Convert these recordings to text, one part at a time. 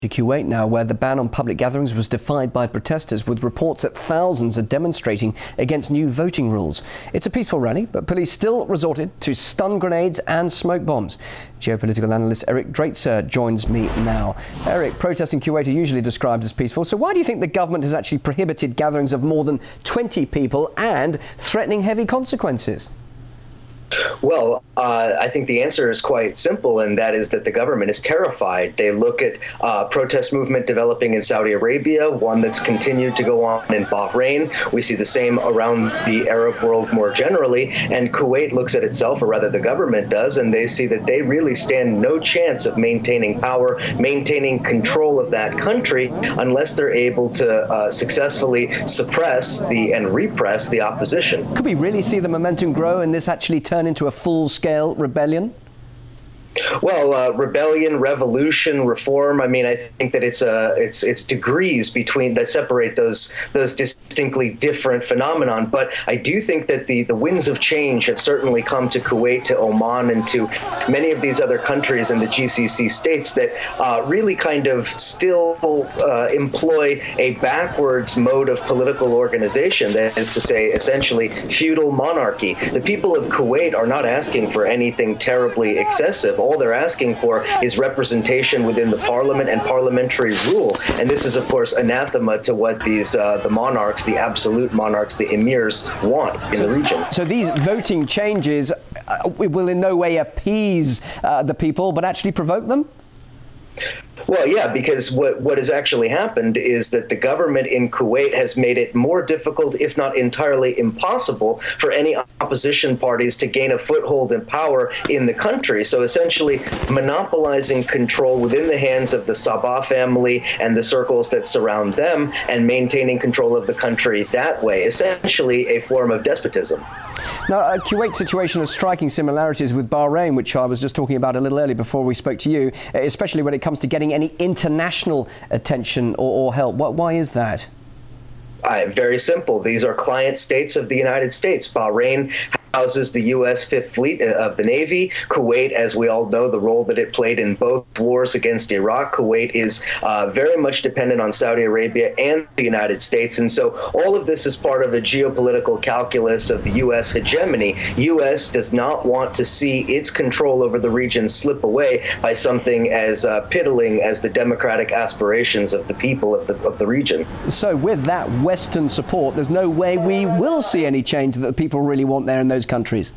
To Kuwait now, where the ban on public gatherings was defied by protesters, with reports that thousands are demonstrating against new voting rules. It's a peaceful rally, but police still resorted to stun grenades and smoke bombs. Geopolitical analyst Eric Draitser joins me now. Eric, protests in Kuwait are usually described as peaceful, so why do you think the government has actually prohibited gatherings of more than 20 people and threatening heavy consequences? Well, I think the answer is quite simple, and that is that the government is terrified. They look at protest movement developing in Saudi Arabia, one that's continued to go on in Bahrain. We see the same around the Arab world more generally, and Kuwait looks at itself, or rather the government does, and they see that they really stand no chance of maintaining power, maintaining control of that country, unless they're able to successfully suppress and repress the opposition. Could we really see the momentum grow and this actually turn into a full-scale rebellion? Well, rebellion, revolution, reform. I mean, I think that it's degrees between that separate those distinctly different phenomenon. But I do think that the winds of change have certainly come to Kuwait, to Oman, and to many of these other countries in the GCC states that really kind of still employ a backwards mode of political organization. That is to say, essentially feudal monarchy. The people of Kuwait are not asking for anything terribly excessive. All they're asking for is representation within the parliament and parliamentary rule. And this is, of course, anathema to what these the monarchs, the absolute monarchs, the emirs want in the region. So these voting changes will in no way appease the people, but actually provoke them? Well, yeah, because what has actually happened is that the government in Kuwait has made it more difficult, if not entirely impossible, for any opposition parties to gain a foothold in power in the country. So essentially monopolizing control within the hands of the Sabah family and the circles that surround them, and maintaining control of the country that way, essentially a form of despotism. Now, Kuwait's situation has striking similarities with Bahrain, which I was just talking about a little earlier before we spoke to you, especially when it comes to getting any international attention or help. Why is that? Very simple. These are client states of the United States. Bahrain houses the U.S. Fifth Fleet of the Navy. Kuwait, as we all know, the role that it played in both wars against Iraq. Kuwait is very much dependent on Saudi Arabia and the United States. And so all of this is part of a geopolitical calculus of the U.S. hegemony. U.S. does not want to see its control over the region slip away by something as piddling as the democratic aspirations of the people of the region. So with that Western support, there's no way we will see any change that the people really want there in those countries?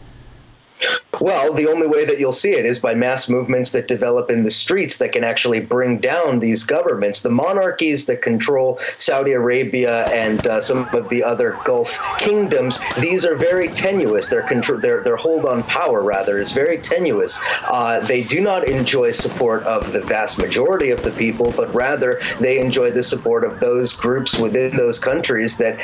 Well, the only way that you'll see it is by mass movements that develop in the streets that can actually bring down these governments. The monarchies that control Saudi Arabia and some of the other Gulf kingdoms, these are very tenuous. Their hold on power, rather, is very tenuous. They do not enjoy support of the vast majority of the people, but rather they enjoy the support of those groups within those countries that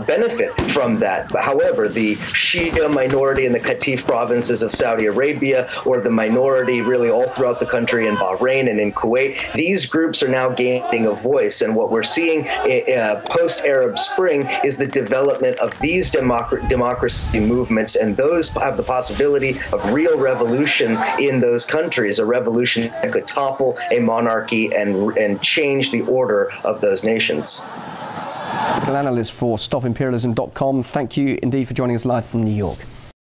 benefit from that. However, the Shia minority in the Qatif provinces of Saudi Arabia, or the minority really all throughout the country in Bahrain and in Kuwait, these groups are now gaining a voice. And what we're seeing post-Arab Spring is the development of these democracy movements, and those have the possibility of real revolution in those countries, a revolution that could topple a monarchy and change the order of those nations. Analyst for StopImperialism.com, thank you indeed for joining us live from New York.